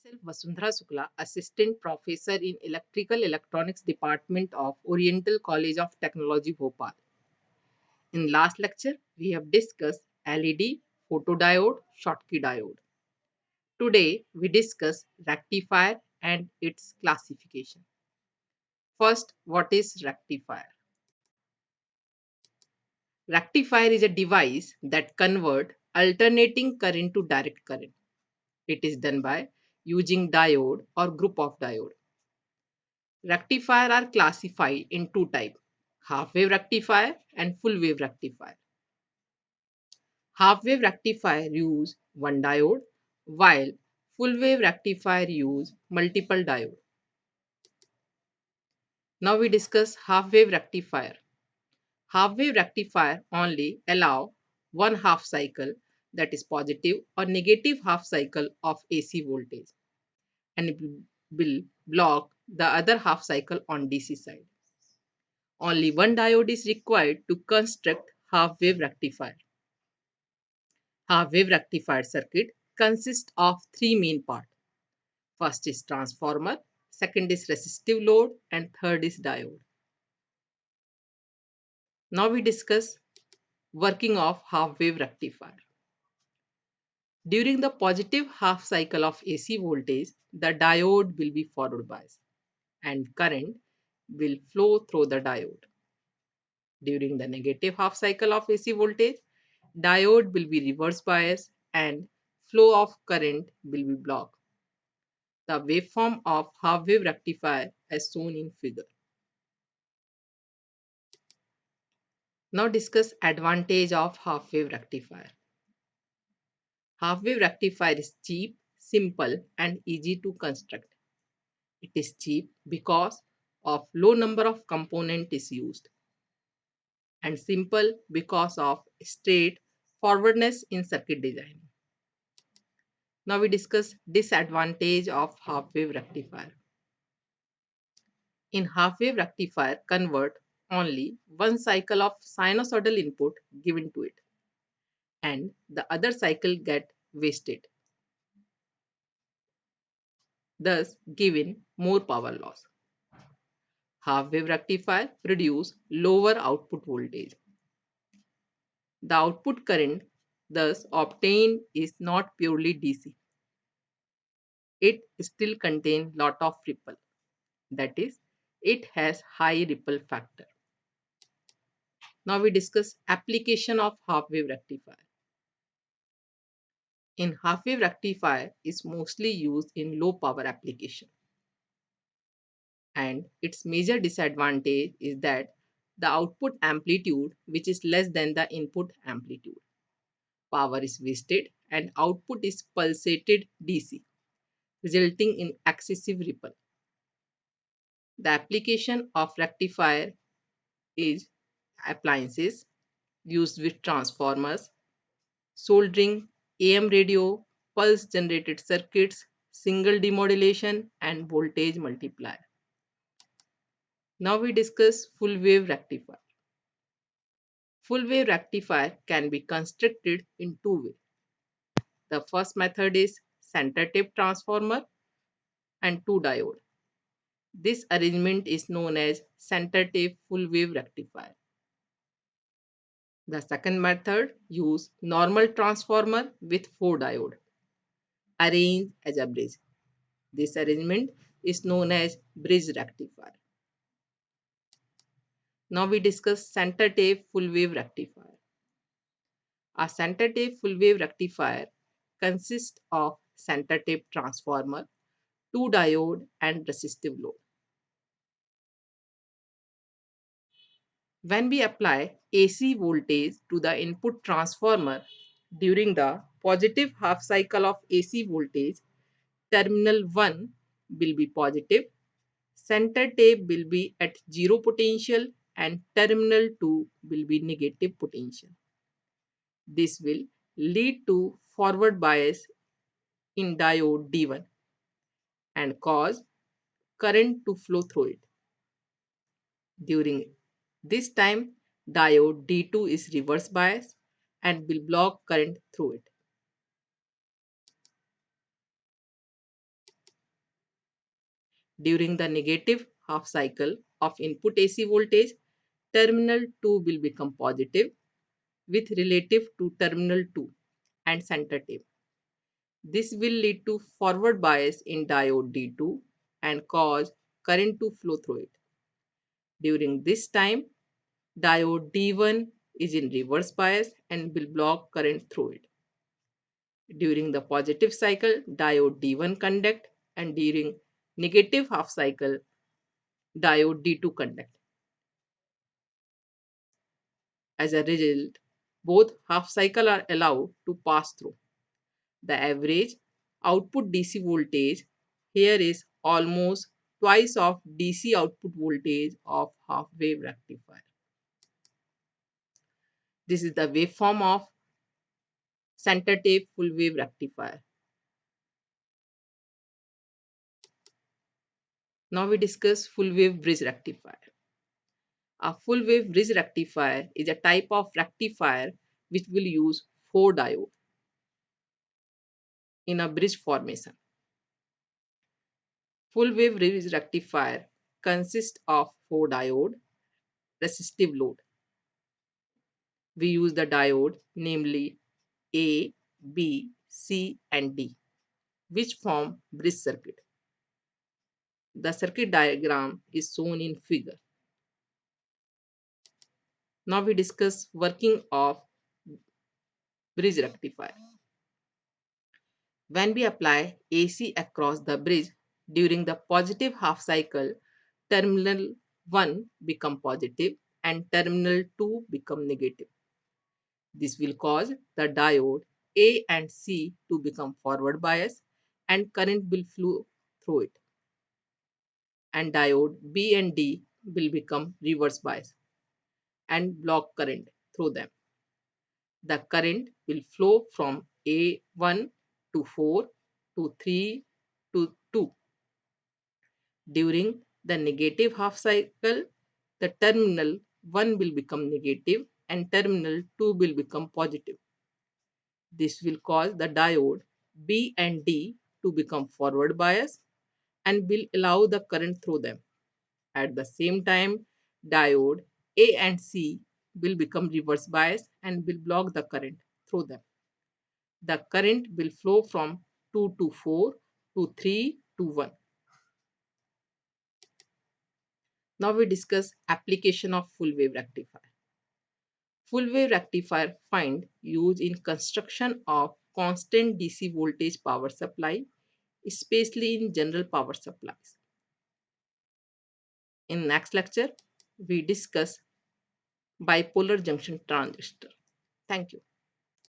Myself, Vasundhara Sukla, Assistant Professor in Electrical Electronics Department of Oriental College of Technology, Bhopal. In last lecture, we have discussed LED, photodiode, Schottky diode. Today, we discuss rectifier and its classification. First, what is rectifier? Rectifier is a device that converts alternating current to direct current. It is done by using diode or group of diode. Rectifier are classified in two types, half wave rectifier and full wave rectifier. Half wave rectifier use one diode while full wave rectifier use multiple diode. Now we discuss half wave rectifier. Half wave rectifier only allow one half cycle, that is positive or negative half cycle of AC voltage, and it will block the other half cycle on DC side. Only one diode is required to construct half-wave rectifier. Half-wave rectifier circuit consists of three main parts. First is transformer, second is resistive load, and third is diode. Now we discuss working of half-wave rectifier. During the positive half cycle of AC voltage, the diode will be forward biased and current will flow through the diode. During the negative half cycle of AC voltage, diode will be reverse biased and flow of current will be blocked. The waveform of half wave rectifier as shown in figure. Now discuss advantage of half wave rectifier. Half wave rectifier is cheap, simple and easy to construct. It is cheap because of low number of component is used, and simple because of straight forwardness in circuit design. Now we discuss disadvantage of half wave rectifier. In half wave rectifier convert only one cycle of sinusoidal input given to it, and the other cycle get wasted, thus giving more power loss. Half wave rectifier produce lower output voltage. The output current thus obtained is not purely DC. It still contains lot of ripple. That is, it has high ripple factor. Now we discuss application of half wave rectifier. In half wave rectifier is mostly used in low power application, and its major disadvantage is that the output amplitude which is less than the input amplitude. Power is wasted and output is pulsated DC, resulting in excessive ripple. The application of rectifier is appliances used with transformers, soldering, AM radio, pulse generated circuits, single demodulation, and voltage multiplier. Now we discuss full wave rectifier. Full wave rectifier can be constructed in two ways. The first method is center tap transformer and two diode. This arrangement is known as center tap full wave rectifier. The second method use normal transformer with four diode arranged as a bridge. This arrangement is known as bridge rectifier. Now we discuss center tap full wave rectifier. A center tap full wave rectifier consists of center tap transformer, two diode and resistive load. When we apply AC voltage to the input transformer during the positive half cycle of AC voltage, terminal 1 will be positive, center tap will be at zero potential and terminal 2 will be negative potential. This will lead to forward bias in diode D1 and cause current to flow through it. During this time, diode D2 is reverse bias and will block current through it. During the negative half cycle of input AC voltage, terminal 2 will become positive with relative to terminal 2 and center tape. This will lead to forward bias in diode D2 and cause current to flow through it. During this time, diode D1 is in reverse bias and will block current through it. During the positive cycle, diode D1 conduct, and during negative half cycle, diode D2 conduct. As a result, both half cycle are allowed to pass through. The average output DC voltage here is almost twice of DC output voltage of half wave rectifier. This is the waveform of center tape full wave rectifier. Now we discuss full wave bridge rectifier. A full wave bridge rectifier is a type of rectifier which will use 4 diodes in a bridge formation. Full wave bridge rectifier consists of 4 diode resistive load. We use the diode namely A, B, C and D which form bridge circuit. The circuit diagram is shown in figure. Now we discuss working of bridge rectifier. When we apply AC across the bridge during the positive half cycle, terminal 1 become positive and terminal 2 become negative. This will cause the diode A and C to become forward bias and current will flow through it. And diode B and D will become reverse bias and block current through them. The current will flow from A1 to 4 to 3 to 2. During the negative half cycle, the terminal 1 will become negative and terminal 2 will become positive. This will cause the diode B and D to become forward bias and will allow the current through them. At the same time, diode A and C will become reverse bias and will block the current through them. The current will flow from 2 to 4 to 3 to 1. Now we discuss application of full wave rectifier. Full wave rectifier find use in construction of constant DC voltage power supply, especially in general power supplies. In next lecture, we discuss bipolar junction transistor. Thank you.